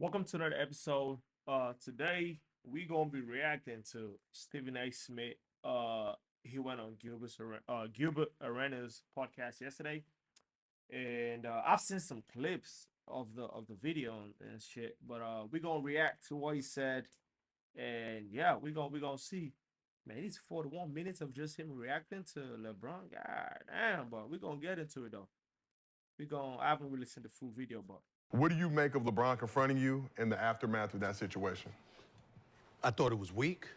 Welcome to another episode. Today we gonna be reacting to Stephen A. Smith. He went on Gilbert Arena's podcast yesterday, and I've seen some clips of the video and shit. But we gonna react to what he said, and yeah, we gonna see. Man, it's 41 minutes of just him reacting to LeBron. God damn, but we gonna get into it though. I haven't really seen the full video, but What do you make of LeBron confronting you in the aftermath of that situation? I thought it was weak.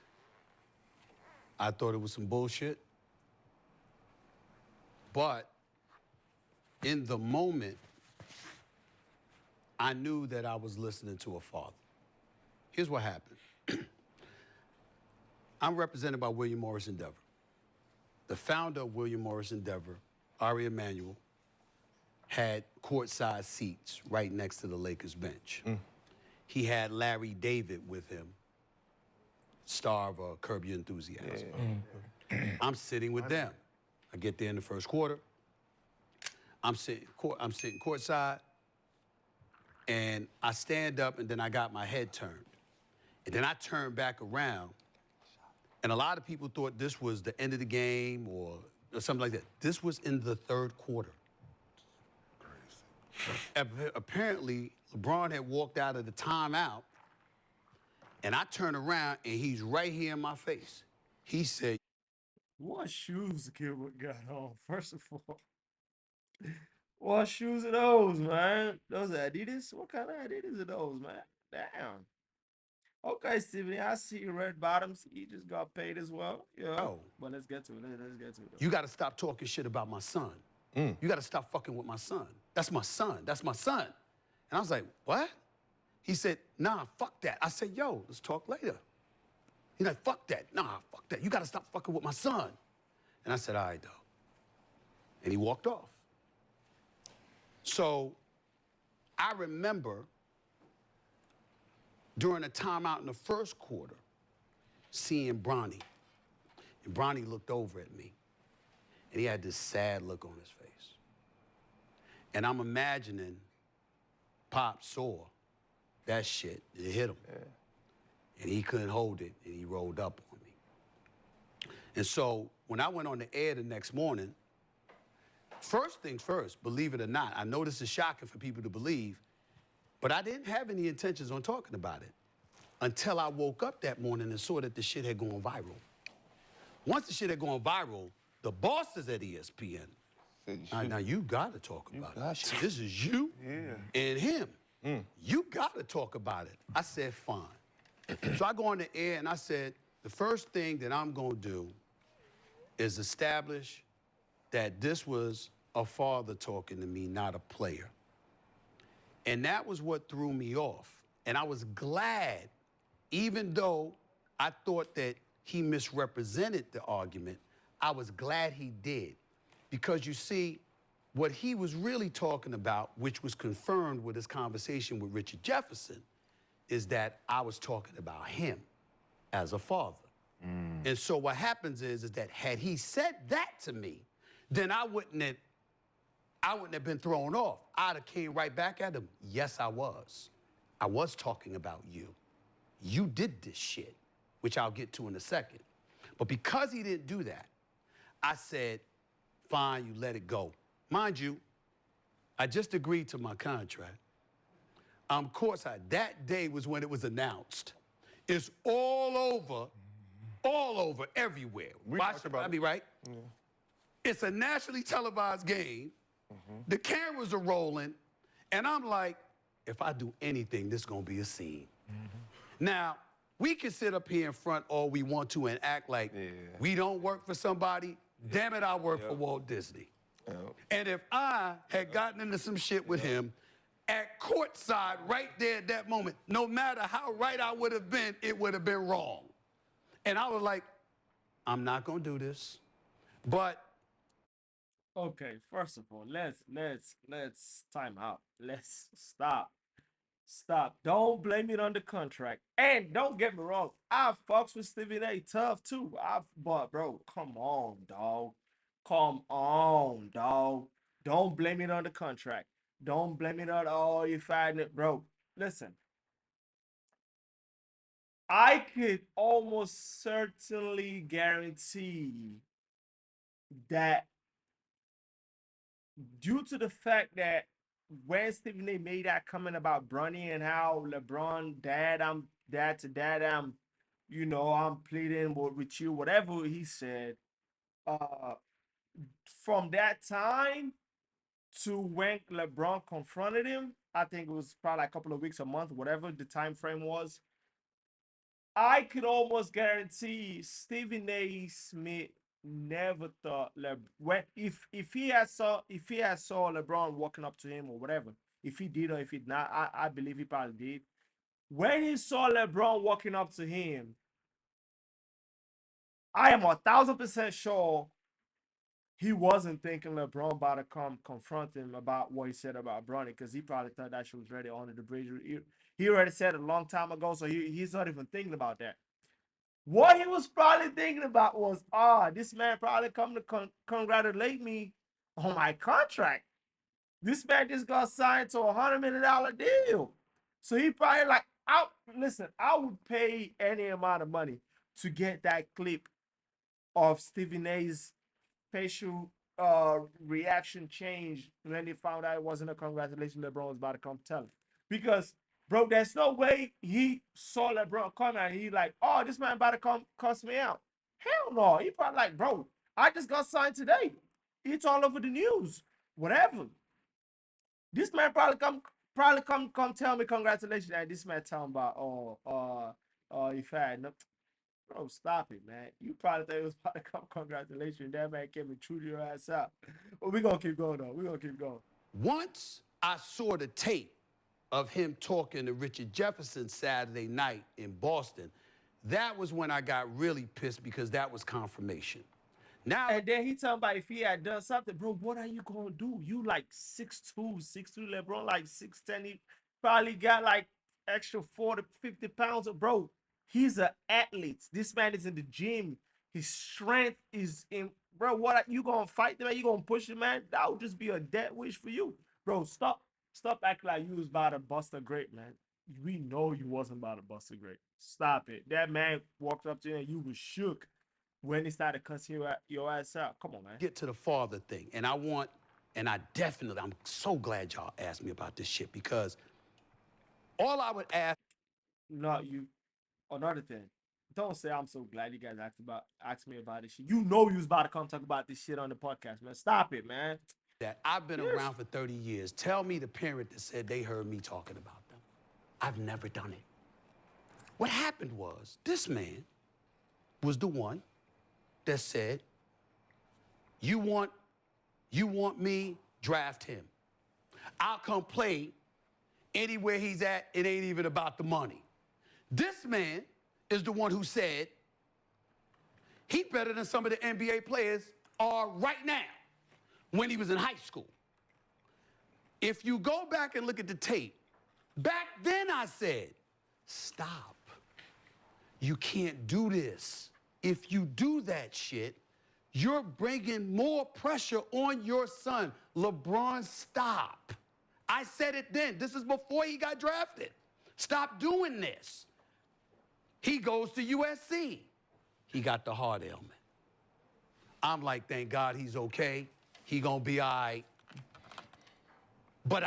I thought it was some bullshit. But in the moment, I knew that I was listening to a father. Here's what happened. I'm represented by William Morris Endeavor. The founder of William Morris Endeavor, Ari Emanuel, had courtside seats right next to the Lakers bench. He had Larry David with him, star of Curb Your Enthusiasm. I'm sitting with them. I get there in the first quarter. I'm sitting courtside, and I stand up, and then I got my head turned. And then I turned back around, and a lot of people thought this was the end of the game or something like that. This was in the third quarter. Apparently, LeBron had walked out of the timeout, and I turn around, and he's right here in my face. He said, what shoes Gilbert got on? First of all, what shoes are those, man? Those are Adidas? What kind of Adidas are those, man? Damn. Okay, Stephanie, I see you red bottoms. You just got paid as well. Yeah. Oh. But let's get to it. Let's get to it. you got to stop talking shit about my son. You got to stop fucking with my son. That's my son. That's my son. And I was like, what? He said, nah, fuck that. I said, yo, let's talk later. He's like, fuck that. Nah, fuck that. You got to stop fucking with my son. And I said, all right, though. And he walked off. So I remember during a timeout in the first quarter, seeing Bronny. And Bronny looked over at me, and he had this sad look on his face. And I'm imagining Pop saw that shit. It hit him. And he couldn't hold it, and he rolled up on me. And so when I went on the air the next morning, first things first, believe it or not, I know this is shocking for people to believe, but I didn't have any intentions on talking about it until I woke up that morning and saw that the shit had gone viral. Once the shit had gone viral, the bosses at ESPN, now you gotta talk about it. This is you and him. You gotta talk about it. I said, fine. So I go on the air and I said, the first thing that I'm gonna do is establish that this was a father talking to me, not a player. And that was what threw me off. And I was glad, even though I thought that he misrepresented the argument, I was glad he did. Because you see, what he was really talking about, which was confirmed with his conversation with Richard Jefferson, is that I was talking about him as a father. And so what happens is that had he said that to me, then I wouldn't have been thrown off. I'd have came right back at him. Yes, I was. I was talking about you. You did this shit, which I'll get to in a second. But because he didn't do that, I said, fine, you let it go. Mind you, I just agreed to my contract. Courtside. That day was when it was announced. It's all over, everywhere. We talked about it. Right? Yeah. It's a nationally televised game. The cameras are rolling, and I'm like, if I do anything, this is gonna be a scene. Now, we can sit up here in front all we want to and act like we don't work for somebody. Damn it, I work for Walt Disney. And if I had gotten into some shit with him at courtside right there at that moment, no matter how right I would have been, it would have been wrong. And I was like, I'm not gonna do this. But Okay, first of all, let's time out. Let's stop. Stop. Don't blame it on the contract. And don't get me wrong, I fucks with Stephen A. tough too. But bro, come on, dog. Come on, dog. Don't blame it on the contract. Don't blame it on, oh, you fighting it, bro. Listen, I could almost certainly guarantee that due to the fact that when Stephen A made that comment about Bronny and how LeBron, dad, I'm dad to dad, I'm pleading with you, whatever he said, uh, from that time to when LeBron confronted him, I think it was probably a couple of weeks, a month, whatever the time frame was. I could almost guarantee Stephen A. Smith never thought if he had saw LeBron walking up to him or whatever, if he did or if he did not, I believe he probably did. When he saw LeBron walking up to him, I am 1,000% sure he wasn't thinking LeBron about to come confront him about what he said about Bronny, because he probably thought that shit was already under the bridge. He already said it a long time ago, so he's not even thinking about that. What he was probably thinking about was, this man probably come to congratulate me on my contract. This man just got signed to $100 million deal. So he probably like, listen, I would pay any amount of money to get that clip of Stephen A's facial reaction changed when he found out it wasn't a congratulations LeBron was about to come tell him. Because, bro, there's no way he saw LeBron come and he like, oh, this man about to come cuss me out. Hell no. He probably like, bro, I just got signed today. It's all over the news. Whatever. This man probably come tell me congratulations. And this man talking about, if I had no, bro, stop it, man. You probably thought it was about to come congratulations. That man came and chewed your ass out. But we're going to keep going, though. We're going to keep going. Once I saw the tape of him talking to Richard Jefferson Saturday night in Boston, that was when I got really pissed because that was confirmation. Now, and then he talking about if he had done something, bro, what are you going to do? You like 6'2", 6'3", LeBron like 6'10". He probably got like extra 40, 50 pounds of, bro. He's an athlete. This man is in the gym. His strength is in, bro. What you gonna fight the man? You gonna push the man? That would just be a dead wish for you, bro. Stop acting like you was about to bust a grape, man. We know you wasn't about to bust a grape. Stop it. That man walked up to you and you was shook when he started cussing your ass out. Come on, man. Get to the father thing, and I'm so glad y'all asked me about this shit because all I would ask. Not you. Another thing. Don't say I'm so glad you guys asked me about this shit. You know you was about to come talk about this shit on the podcast, man. Stop it, man. That I've been around for 30 years. Tell me the parent that said they heard me talking about them. I've never done it. What happened was this man was the one that said, you want me, draft him. I'll come play anywhere he's at. It ain't even about the money. This man is the one who said he's better than some of the NBA players are right now when he was in high school. If you go back and look at the tape, back then I said, stop. You can't do this. If you do that shit, you're bringing more pressure on your son. LeBron, stop. I said it then. This is before he got drafted. Stop doing this. He goes to USC. He got the heart ailment. I'm like, thank God he's okay. He gonna be all right. But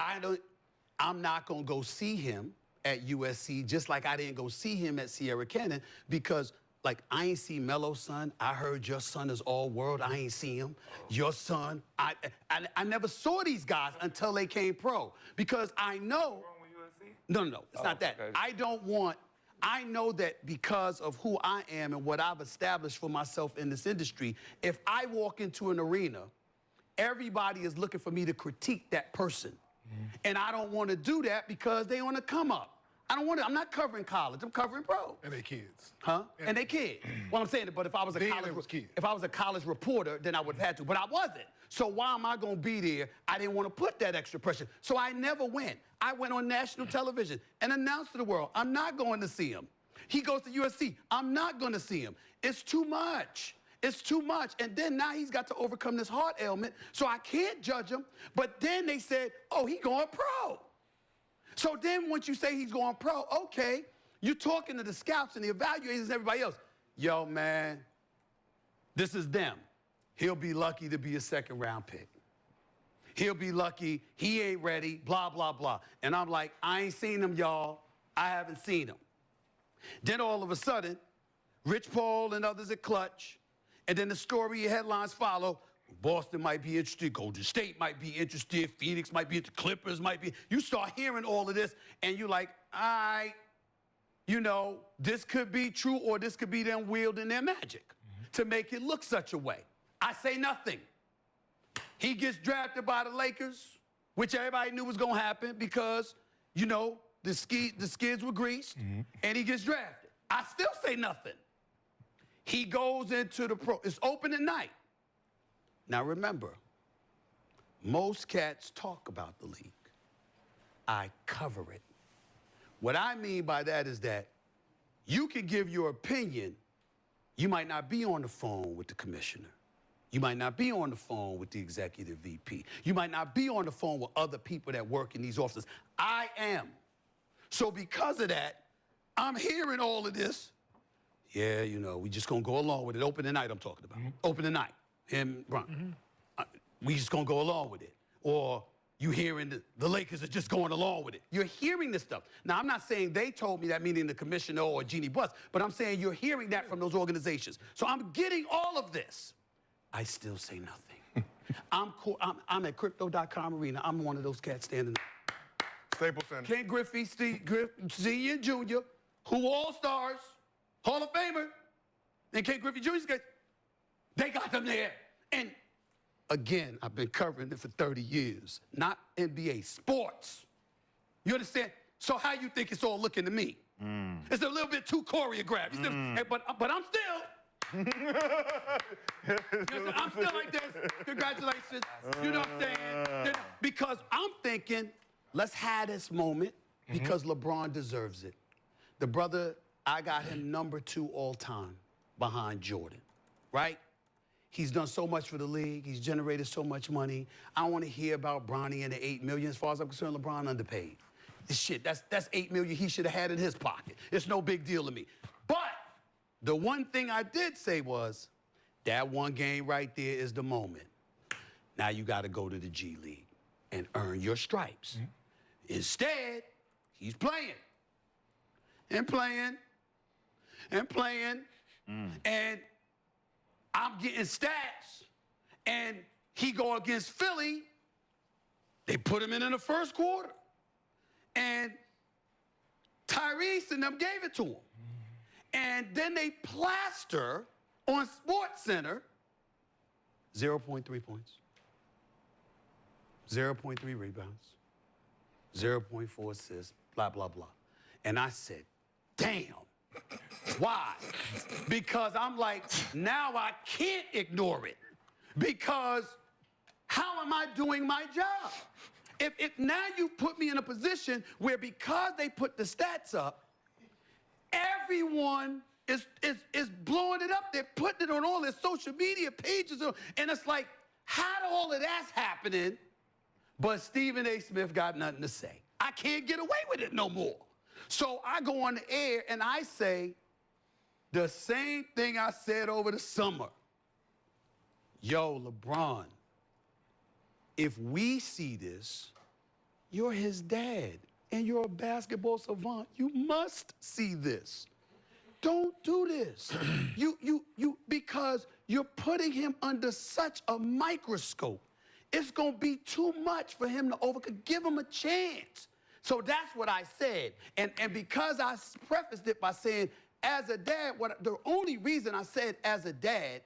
I'm not gonna go see him at USC, just like I didn't go see him at Sierra Canyon, because like I ain't see Melo's son. I heard your son is all world. I ain't see him. Your son, I never saw these guys until they came pro, because I know. No, it's not that. Okay. I know that because of who I am and what I've established for myself in this industry, if I walk into an arena, everybody is looking for me to critique that person. And I don't want to do that because they want to come up. I don't want to. I'm not covering college. I'm covering pro. And they kids. Huh? And they kids. Well, I'm saying, but if I was a college reporter, then I would have had to. But I wasn't. So why am I going to be there? I didn't want to put that extra pressure. So I never went. I went on national television and announced to the world, I'm not going to see him. He goes to USC. I'm not going to see him. It's too much. It's too much. And then now he's got to overcome this heart ailment, so I can't judge him. But then they said, oh, he going pro. So then once you say he's going pro, okay, You're talking to the scouts and the evaluators and everybody else. Yo, man, this is them. He'll be lucky to be a second-round pick. He'll be lucky. He ain't ready, blah, blah, blah. And I'm like, I ain't seen him, y'all. I haven't seen him. Then all of a sudden, Rich Paul and others at Clutch, and then the story headlines follow. Boston might be interested, Golden State might be interested, Phoenix might be interested, Clippers might be. You start hearing all of this, and you're like, all right, you know, this could be true, or this could be them wielding their magic to make it look such a way. I say nothing. He gets drafted by the Lakers, which everybody knew was gonna happen because, you know, the skids were greased, and he gets drafted. I still say nothing. He goes into the pro. It's opening night. Now remember, most cats talk about the league. I cover it. What I mean by that is that you can give your opinion. You might not be on the phone with the commissioner. You might not be on the phone with the executive VP. You might not be on the phone with other people that work in these offices. I am. So because of that, I'm hearing all of this. Yeah, you know, we just gonna go along with it. Open the night I'm talking about. Open the night. Him, Bron. We just gonna go along with it. Or you hearing the Lakers are just going along with it. You're hearing this stuff. Now, I'm not saying they told me that, meaning the commissioner or Jeannie Buss, but I'm saying you're hearing that from those organizations. So I'm getting all of this. I still say nothing. I'm at crypto.com arena. I'm one of those cats standing there. Staples Center. Ken Griffey, Senior and Junior, who all-stars, Hall of Famer, and Ken Griffey Jr., they got them there. And again, I've been covering it for 30 years, not NBA, sports. You understand? So how you think it's all looking to me? It's a little bit too choreographed. But I'm still. I'm still like this. Congratulations. You know what I'm saying? Because I'm thinking, let's have this moment because LeBron deserves it. The brother, I got him #2 all time behind Jordan, right? He's done so much for the league. He's generated so much money. I don't want to hear about Bronny and the $8 million. As far as I'm concerned, LeBron underpaid. This shit, that's $8 million he should have had in his pocket. It's no big deal to me. But the one thing I did say was, that one game right there is the moment. Now you got to go to the G League and earn your stripes. Instead, he's playing and playing and playing, and I'm getting stats, and he go against Philly. They put him in the first quarter, and Tyrese and them gave it to him. And then they plaster on SportsCenter 0.3 points, 0.3 rebounds, 0.4 assists, blah, blah, blah. And I said, damn. Why? Because I'm like, now I can't ignore it. Because how am I doing my job? If now you put me in a position where because they put the stats up, everyone is blowing it up. They're putting it on all their social media pages. And it's like, how do all of that's happening? But Stephen A. Smith got nothing to say. I can't get away with it no more. So I go on the air and I say the same thing I said over the summer. Yo, LeBron, if we see this, you're his dad and you're a basketball savant. You must see this. Don't do this. Because you're putting him under such a microscope. It's gonna be too much for him to overcome. Give him a chance. So that's what I said. And because I prefaced it by saying, as a dad, the only reason I said as a dad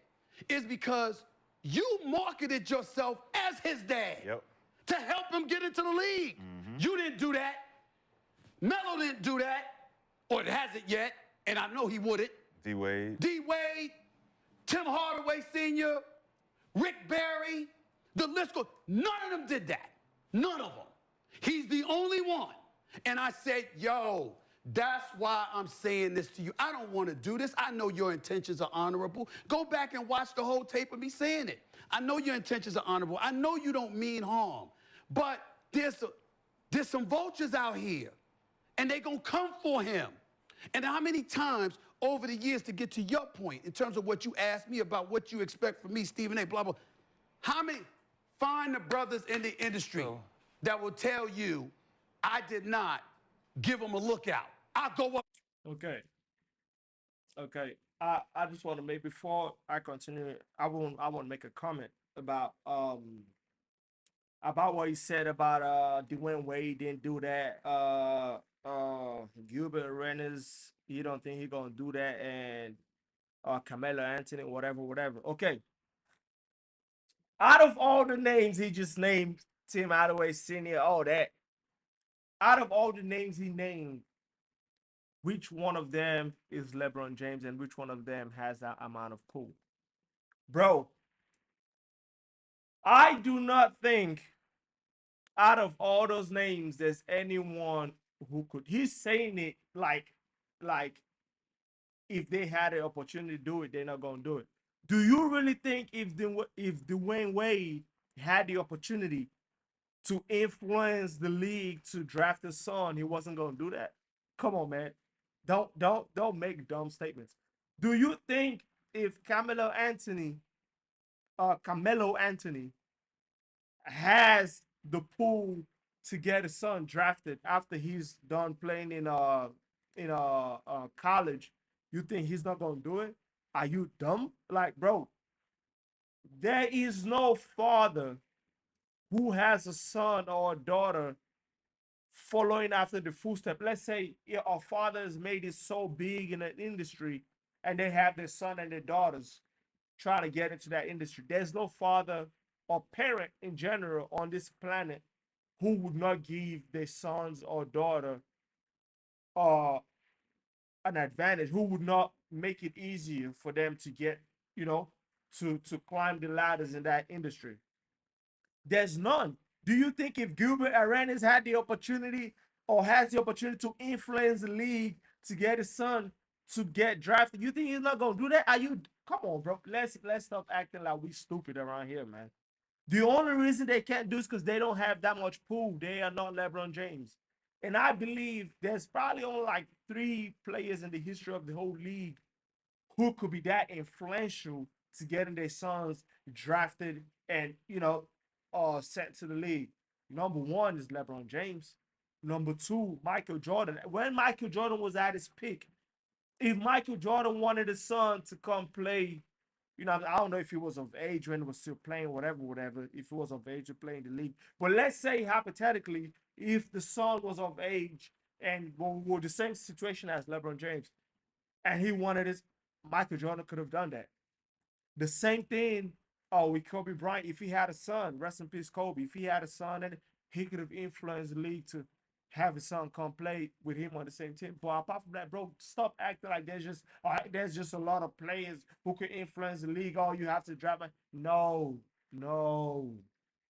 is because you marketed yourself as his dad to help him get into the league. You didn't do that. Melo didn't do that, or it hasn't yet, and I know he wouldn't. D-Wade, Tim Hardaway Sr., Rick Barry, the list goes. None of them did that. None of them. He's the only one. And I said, yo, that's why I'm saying this to you. I don't want to do this. I know your intentions are honorable. Go back and watch the whole tape of me saying it. I know your intentions are honorable. I know you don't mean harm. But there's some vultures out here, and they going to come for him. And how many times over the years, to get to your point in terms of what you asked me about what you expect from me, Stephen A, blah, blah, how many, find the brothers in the industry that will tell you I did not give them a lookout. I'll go up. Okay. Okay. I just want to make, before I continue, I want to make a comment about what he said about Dwayne Wade didn't do that. Gilbert Arenas, he don't think he gonna do that, and Carmelo Anthony, whatever, whatever. Okay. Out of all the names he just named, Tim Hardaway Sr., all that. Out of all the names he named, which one of them is LeBron James, and which one of them has that amount of pull? Bro, I do not think out of all those names there's anyone who could. He's saying it like if they had an opportunity to do it, they're not gonna do it. Do you really think if Dwayne Wade had the opportunity to influence the league to draft his son, he wasn't gonna do that? Come on, man. Don't make dumb statements. Do you think if Carmelo Anthony has the pool to get his son drafted after he's done playing in college, you think he's not gonna do it? Are you dumb? Like, bro, there is no father who has a son or a daughter following after the footstep. Let's say, yeah, our fathers made it so big in the industry and they have their son and their daughters trying to get into that industry. There's no father or parent in general on this planet who would not give their sons or daughter uh, an advantage, who would not make it easier for them to get, you know, to climb the ladders in that industry. There's none. Do you think if Gilbert Arenas had the opportunity or has the opportunity to influence the league to get his son to get drafted, you think he's not gonna do that? Are you, come on, bro? Let's stop acting like we stupid around here, man. The only reason they can't do is because they don't have that much pool. They are not LeBron James. And I believe there's probably only like 3 players in the history of the whole league who could be that influential to getting their sons drafted and, sent to the league. Number one is LeBron James. Number two, Michael Jordan. When Michael Jordan was at his peak, if Michael Jordan wanted his son to come play, I don't know if he was of age when he was still playing, whatever, whatever, if he was of age to play in the league. But let's say hypothetically, if the son was of age and were the same situation as LeBron James, and he wanted his, Michael Jordan could have done that. The same thing with Kobe Bryant. If he had a son, rest in peace, Kobe. If he had a son, and he could have influenced the league to have his son come play with him on the same team. But apart from that, bro, stop acting like there's just a lot of players who could influence the league. Oh, you have to draft. No, no,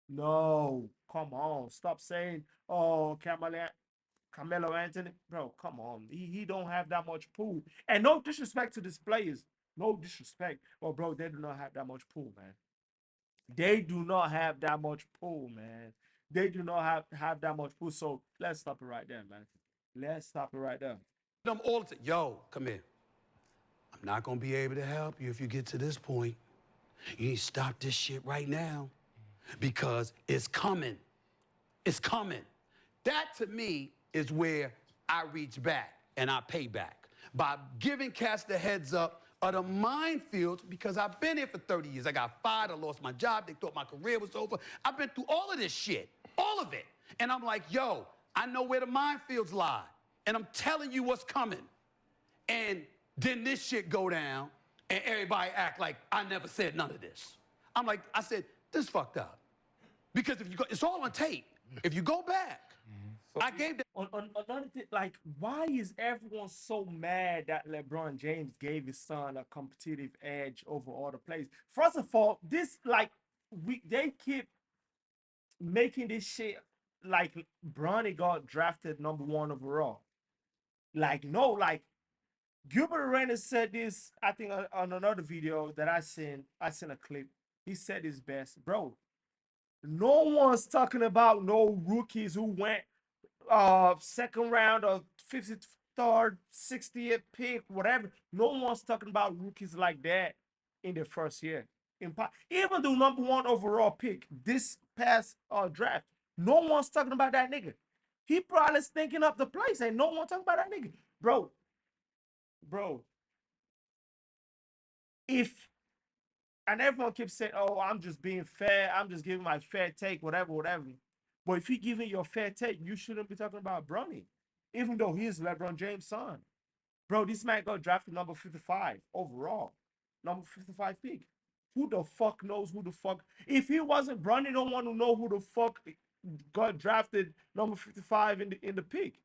no. Come on, stop saying, oh, Carmelo Anthony, bro, come on. He don't have that much pool. And no disrespect to these players. No disrespect. But bro, they do not have that much pool, man. They do not have that much pool, man. They do not have that much pool. So let's stop it right there, man. Let's stop it right there. Them all the time. Yo, come here. I'm not gonna be able to help you if you get to this point. You need to stop this shit right now because it's coming. It's coming. That to me is where I reach back and I pay back by giving cats the heads up of the minefields because I've been here for 30 years. I got fired, I lost my job, they thought my career was over. I've been through all of this shit, all of it. And I'm like, yo, I know where the minefields lie. And I'm telling you what's coming. And then this shit go down and everybody act like I never said none of this. I'm like, I said, this fucked up. Because if you go, it's all on tape. If you go back, I gave them. On another thing, like, why is everyone so mad that LeBron James gave his son a competitive edge over all the players? First of all, this like they keep making this shit like Bronny got drafted number 1 overall. Like, no, like Gilbert Arenas said this, I think on another video that I seen a clip. He said his best, bro. No one's talking about no rookies who went second round or star, 60th pick, whatever. No one's talking about rookies like that in their first year. Even the number one overall pick this past draft, no one's talking about that nigga. He probably stinking up the place, and no one talking about that nigga, bro. Bro, if and everyone keeps saying, "Oh, I'm just being fair. I'm just giving my fair take, whatever, whatever." But if you're giving your fair take, you shouldn't be talking about Bronny, even though he's LeBron James' son. Bro, this man got drafted number 55 overall, number 55 pick. Who the fuck knows who the fuck? If he wasn't Bronny, no one would know who the fuck got drafted number 55 in the pick.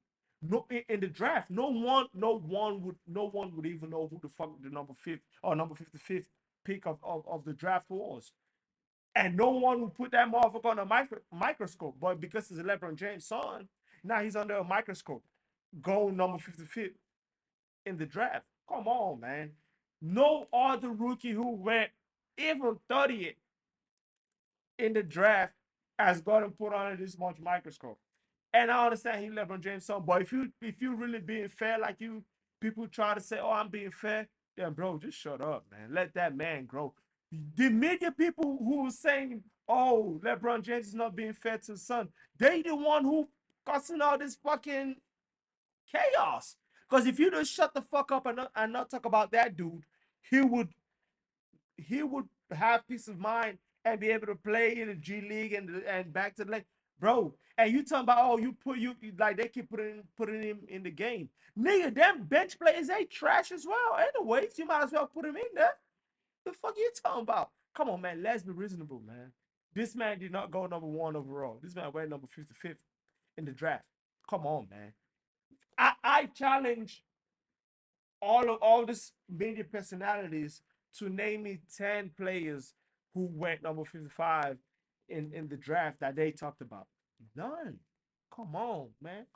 No, in the draft, no one would even know who the fuck the number 5th or number 55th pick of the draft was. And no one would put that motherfucker on a microscope. But because it's LeBron James' son, now he's under a microscope. Go number 55th in the draft. Come on, man. No other rookie who went even 30th in the draft has gotten put under this much microscope. And I understand he LeBron James' son, but if you really being fair, like people try to say, "Oh, I'm being fair," then bro, just shut up, man. Let that man grow. The media people who were saying, "Oh, LeBron James is not being fair to his son," they the one who causing all this fucking chaos. Because if you just shut the fuck up and not talk about that dude, he would have peace of mind and be able to play in the G League and back to the league. Bro, and you talking about, oh, like they keep putting him in the game. Nigga, them bench players, they trash as well. Anyways, you might as well put him in there. The fuck you talking about? Come on, man. Let's be reasonable, man. This man did not go number 1 overall. This man went number 55th in the draft. Come on, man. I challenge all this media personalities to name me 10 players who went number 55 in the draft that they talked about. None. Come on, man.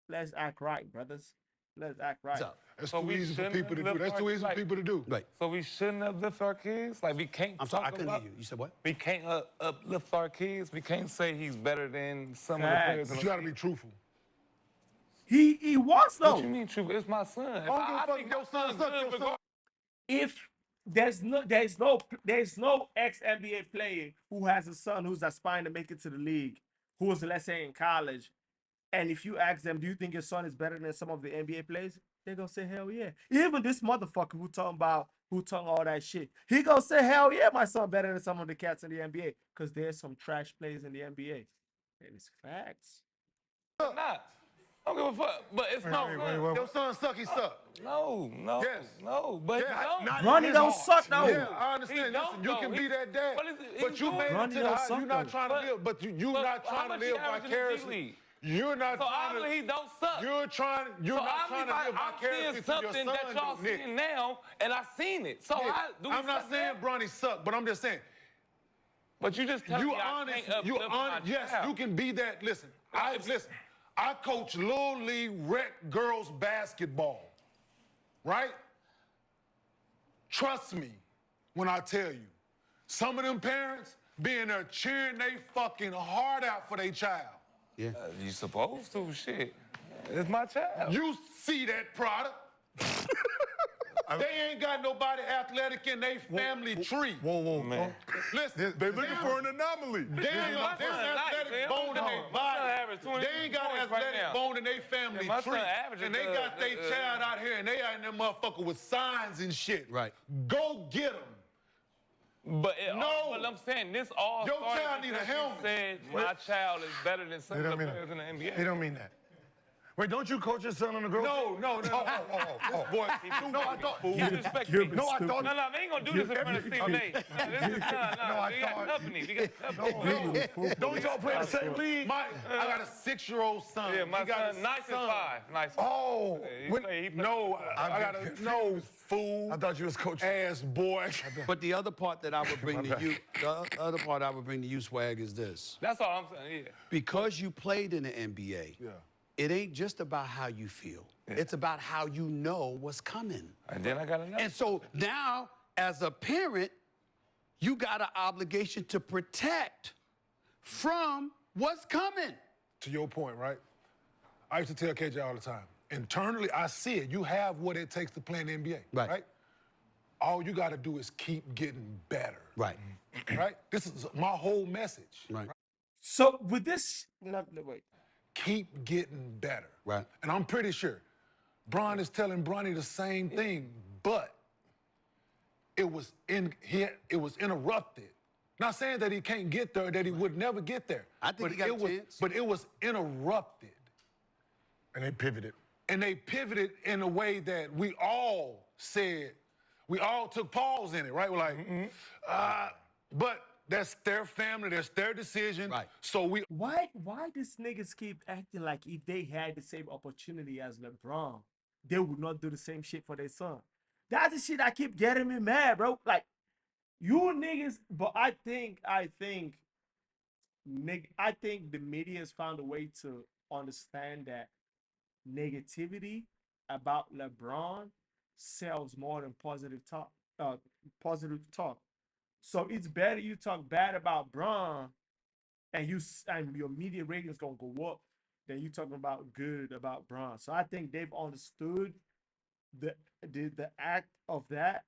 Let's act right, brothers. Let's act right. That's So too we easy for shouldn't people to do. lift That's our- too easy for like- people to do. Right. So we shouldn't uplift our kids? Like, we can't I'm sorry, I talk couldn't about... hear you. You said what? We can't uplift our kids? We can't say he's better than some of the Facts. players in But the you gotta be truthful. He was though. What you mean, true? It's my son. If I don't give a I fuck think if your my son son's suck, good your son. regardless- If there's no ex NBA player who has a son who's aspiring to make it to the league, who was, let's say, in college, and if you ask them, do you think your son is better than some of the NBA players? They're gonna say hell yeah. Even this motherfucker who talking all that shit, he gonna say hell yeah, my son better than some of the cats in the NBA, because there's some trash players in the NBA. And it's facts. Not. I don't give a fuck. But it's no fun. Your son suck, he suck. No. Yes. No. But Yeah, he don't. not Bronny in his don't heart. suck, though. Yeah, I He understand. don't, Listen, you can though. be that dad, What is it? but He's you doing- made Bronny it to the don't high. suck, You're not though. trying to live, but you're but not how trying to much he live averaging in the G vicariously. League? You're not So trying obviously he to. don't suck. You're not trying to live I'm vicariously seeing through your something son, that y'all though, Nick. seeing now, and I seen it. So Nick, how do we I'm not suck saying now? Bronny suck, but I'm just saying. But you just tell You me I honest. can't You uplift my honest. Yes, child. you can be that. Listen. I coach Little League rec girls basketball. Right? Trust me when I tell you, some of them parents being there cheering they fucking heart out for their child. Yeah. You supposed to, shit. It's my child. You see that product. They ain't got nobody athletic in their family tree. Whoa. Man. Listen, They're looking for an anomaly. They ain't got My son athletic nice, man. bone in My their son body. average 20 They ain't got points right athletic now. bone in their family Yeah, my son tree. averaging, And they got their child out here and they out in that motherfucker with signs and shit. Right. Go get them. But No. but I'm saying this all Your started child need a because you helmet. said my child is better than some They of don't the mean players in the that. NBA. They don't mean that. Wait, don't you coach your son on the girl? No. This boy, No, I thought. You disrespect me. No, I thought. No, they ain't gonna do this in front of Stephen A. This is I we got thought- company. We got company. Don't y'all play in the same league? I got a 6-year-old son. Yeah, my He got son, a nice as son. 5. Nice. Oh, He when- play- No, I got a no fool I thought you was coaching. ass boy. But the other part that I would bring to you, the other part I would bring to you, Swag, is this. That's all I'm saying, yeah. Because you played in the NBA, Yeah. it ain't just about how you feel. It's about how you know what's coming. And then I got another. And so now, as a parent, you got an obligation to protect from what's coming. To your point, right? I used to tell KJ all the time, internally, I see it. You have what it takes to play in the NBA, right? All you got to do is keep getting better. Right. Right? This is my whole message. Right. So with this, no, wait. Keep getting better. Right. And I'm pretty sure Bron is telling Bronny the same thing, but it was interrupted. Not saying that he can't get there, that he would never get there. I think he got a chance. But it was interrupted. And they pivoted. And they pivoted in a way that we all said, we all took pause in it, right? We're like, but that's their family, that's their decision. Right. So we Why does niggas keep acting like if they had the same opportunity as LeBron, they would not do the same shit for their son? That's the shit that keep getting me mad, bro. Like, you niggas, but I think the media has found a way to understand that negativity about LeBron sells more than positive talk. So it's better you talk bad about Bron and your media ratings gonna go up than you talking about good about Bron. So I think they've understood the act of that,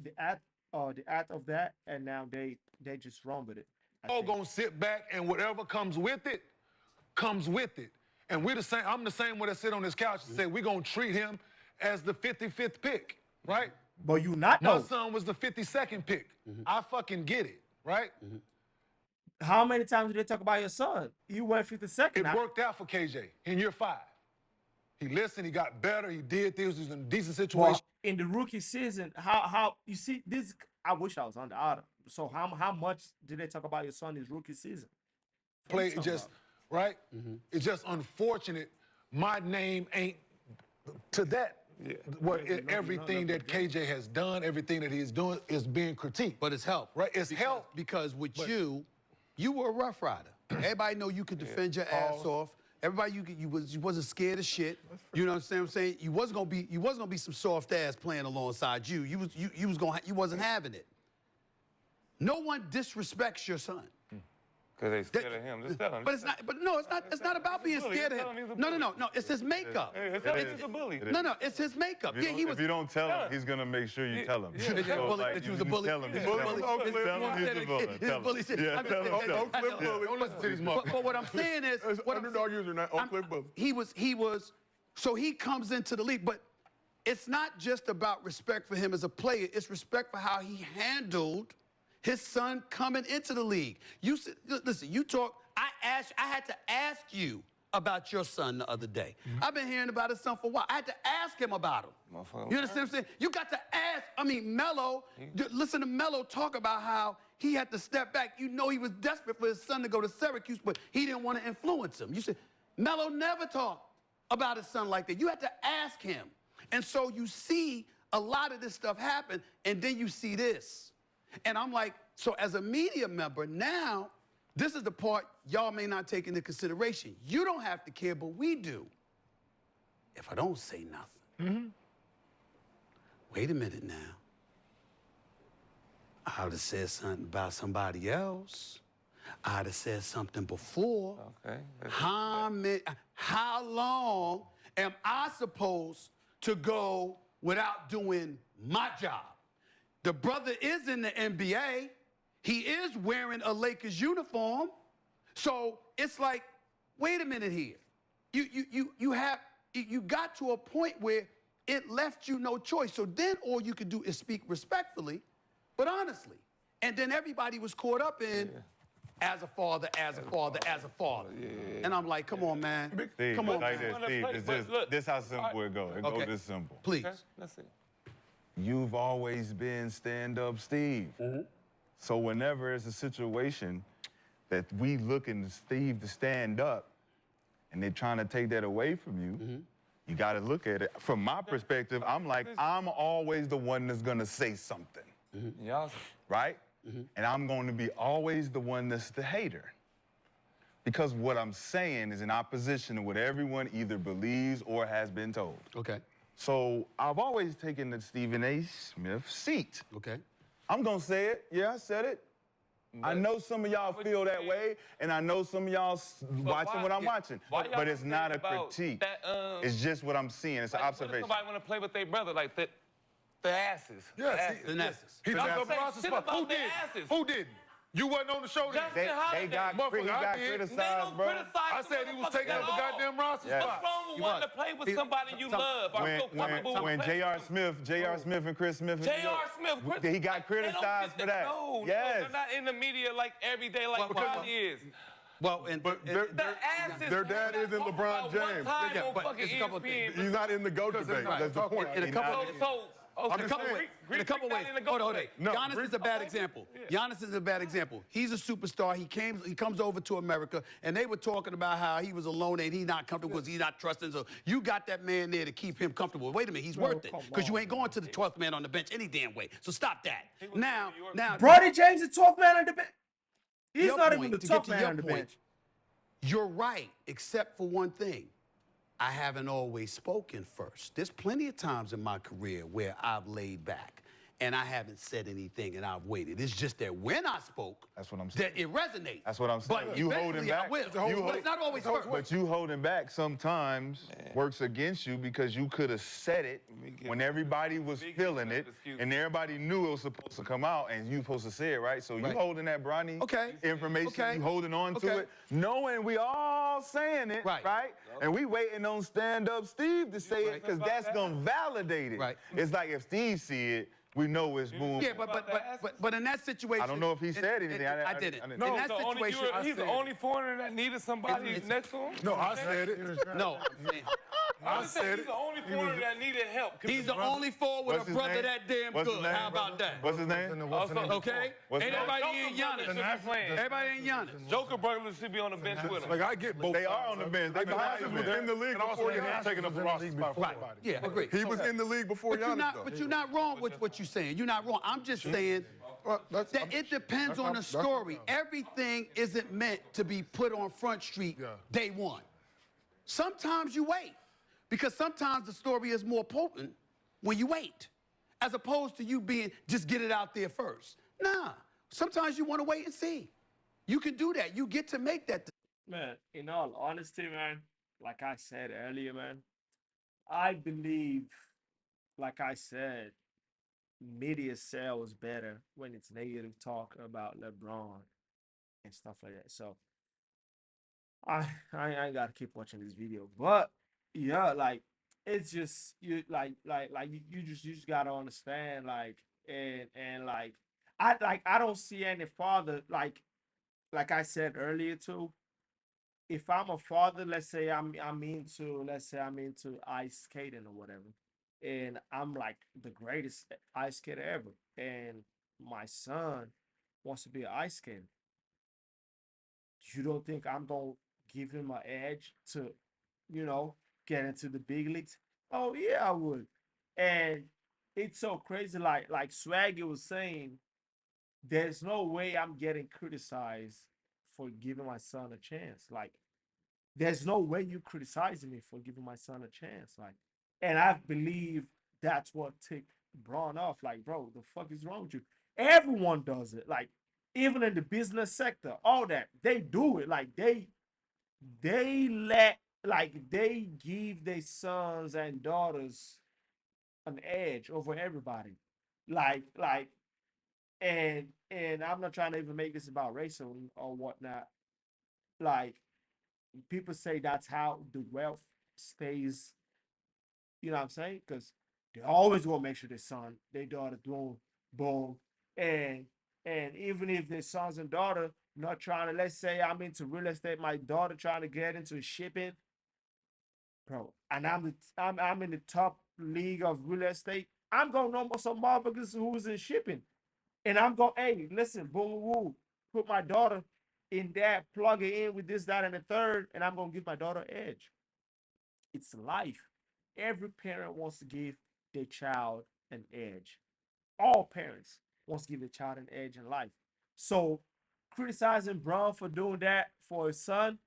the act of that, and now they just run with it. all gonna sit back and whatever comes with it, comes with it. And we're the same, I'm the same one that sit on this couch and say we're gonna treat him as the 55th pick, right? But you not My know. son was the 52nd pick. I fucking get it, right? How many times did they talk about your son? You went 52nd. It worked out for KJ in year 5. He listened, he got better, he did things, he was in a decent situation. Well, in the rookie season, how you see this? I wish I was on the auto. So how much did they talk about your son his rookie season? Play it just, right? It's just unfortunate my name ain't to that. Everything that KJ has done, everything that he's doing is being critiqued. But it's help. Right? It's help. Because with you were a rough rider. Everybody know you could defend your ass off. Everybody you wasn't scared of shit. You know what I'm saying? You wasn't gonna be some soft ass playing alongside you. You wasn't having it. No one disrespects your son. Because they scared of him. Just tell him. But it's not. But no, it's not about being scared of him. No. It's his makeup. It's a bully. No, it's his makeup. Yeah, he was. If you don't tell him, he's gonna make sure you tell him. That you was a bully. Tell him. He's a Tell bully. him he's a bully. Tell him. Yeah, tell him. Don't clip bully. Don't listen to these motherfuckers. But what I'm saying is, Underdog user, not on clip bully. he was. So he comes into the league, but it's not just about respect for him as a player. It's respect for how he handled his son coming into the league. Listen. You talk. I had to ask you about your son the other day. I've been hearing about his son for a while. I had to ask him about him. You understand what I'm saying? You got to ask. I mean, Melo, listen to Melo talk about how he had to step back. You know he was desperate for his son to go to Syracuse, but he didn't want to influence him. You said, Melo never talked about his son like that. You had to ask him. And so you see a lot of this stuff happen, and then you see this. And I'm like, so as a media member, now, this is the part y'all may not take into consideration. You don't have to care, but we do. If I don't say nothing. Wait a minute now. I would have said something about somebody else. I'd have said something before. Okay. How long am I supposed to go without doing my job? The brother is in the NBA. He is wearing a Lakers uniform. So it's like, wait a minute here. You got to a point where it left you no choice. So then all you could do is speak respectfully, but honestly. And then everybody was caught up in as a father. And I'm like, come on, man. Steve, Come on, like man. this, Steve. This how simple it goes. It goes this simple. Please. Let's see. You've always been stand-up Steve. So whenever it's a situation that we looking to Steve to stand up and they're trying to take that away from you, you got to look at it. From my perspective, I'm like, I'm always the one that's going to say something, right? And I'm going to be always the one that's the hater. Because what I'm saying is in opposition to what everyone either believes or has been told. Okay. So I've always taken the Stephen A. Smith seat. Okay. I'm going to say it. Yeah, I said it. I know some of y'all feel that way, and I know some of y'all watching what I'm watching. But it's not a critique. It's just what I'm seeing. It's an observation. Somebody want to play with their brother like that. The asses. Yes, The asses. he took I'm up saying Ross's shit spot. about Who the did? asses. Who didn't? You wasn't on the show then. Justin Holiday. He got Motherfucker, I did. criticized, They don't bro. criticize I the said he was motherfuckers taking at up a all. goddamn Ross's Yeah. spot. What's wrong with wanting to play with somebody you love or feel comfortable When with playing J.R. with? Smith, J.R. Smith and Chris Smith, J.R. Smith, he got criticized for that. No, Yes. they're not in the media like every day like LeBron is. Well, and But The asses. their dad isn't Talk LeBron about James. One time Yeah, on but fucking it's a couple of ESPN. He's not in the GOAT debate. That's the point. in a couple of Okay, in a couple ways. In a couple ways. Hold on. No, Giannis is a bad example. Giannis is a bad example. He's a superstar. He comes over to America, and they were talking about how he was alone and he's not comfortable because he's not trusting. So you got that man there to keep him comfortable. Wait a minute, he's worth it because you ain't going to the 12th man on the bench any damn way. So stop that. Now, Brody James is 12th man on the bench. He's your not point, even the to get 12th to man your on the point, bench. You're right, except for one thing. I haven't always spoken first. There's plenty of times in my career where I've laid back and I haven't said anything and I've waited. It's just that when I spoke, That's what I'm saying. that it resonates. That's what I'm saying. But You holding eventually I back. will. You But it's not always first. But you holding back sometimes works against you because you could have said it when everybody was feeling it and everybody knew it was supposed to come out and you supposed to say it, right? So you holding that Bronny information, you holding on to it, knowing we all saying it, right? And we waiting on stand-up Steve to say it because that's going to validate it. Right. It's like if Steve see it, we know it's boom. Yeah, but in that situation, I don't know if he said anything. I didn't. I didn't. In No, that situation, He's the only foreigner that needed somebody next to him. No, I said it. no. I said He's it. the only foreigner that needed help. He's the only forward with What's a his brother name? that damn What's his good. name, How about that? What's his name? Okay? What's Ain't his everybody name? ain't Giannis. Everybody ain't Giannis. Joker brothers should be on the bench with him. Like, I get both They sides. are on the bench. They Giannis behind was him. in the league And also, before they're Giannis. taking up Ross's spot for Right. everybody. Yeah, agree. He was in the league before Giannis, though. But you're not wrong with what you're saying. You're not wrong. I'm just saying that it depends on the story. Everything isn't meant to be put on Front Street day one. Sometimes you wait because sometimes the story is more potent when you wait, as opposed to you being just get it out there first. Nah, sometimes you want to wait and see. You can do that. You get to make that. Man, in all honesty, man, like I said earlier, man, I believe, like I said, media sells better when it's negative talk about LeBron and stuff like that. So I gotta keep watching this video. But yeah, like it's just you just gotta understand, like, and I don't see any father, like I said earlier too. If I'm a father, let's say I'm into ice skating or whatever, and I'm like the greatest ice skater ever, and my son wants to be an ice skater. You don't think I'm gonna give him an edge to, you know, get into the big leagues? Oh yeah, I would. And it's so crazy, like Swaggy was saying, there's no way I'm getting criticized for giving my son a chance. Like, there's no way you criticizing me for giving my son a chance. Like, and I believe that's what ticked Braun off. Like, bro, the fuck is wrong with you? Everyone does it. Like, even in the business sector, all that, they do it. Like, they let, like, they give their sons and daughters an edge over everybody. Like, and I'm not trying to even make this about racism or whatnot. Like, people say that's how the wealth stays, you know what I'm saying? Because they always gonna make sure their son, their daughter doing boom. And even if their sons and daughter not trying to, let's say I'm into real estate, my daughter trying to get into shipping, bro, and I'm in the top league of real estate, I'm gonna know some motherfuckers who's in shipping. And I'm going, hey, listen, boom, boom, boom, put my daughter in that, plug it in with this, that, and the third, and I'm going to give my daughter an edge. It's life. Every parent wants to give their child an edge. All parents wants to give their child an edge in life. So criticizing Braun for doing that for his son,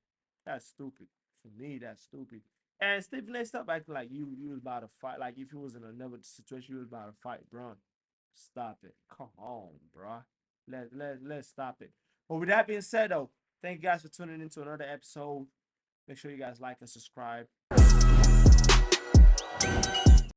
that's stupid. For me, that's stupid. And Stephen A. stop acting like you was about to fight. Like if you was in another situation, you was about to fight Braun. Stop it. Come on, bruh. Let's stop it. But with that being said, though, thank you guys for tuning into another episode. Make sure you guys like and subscribe.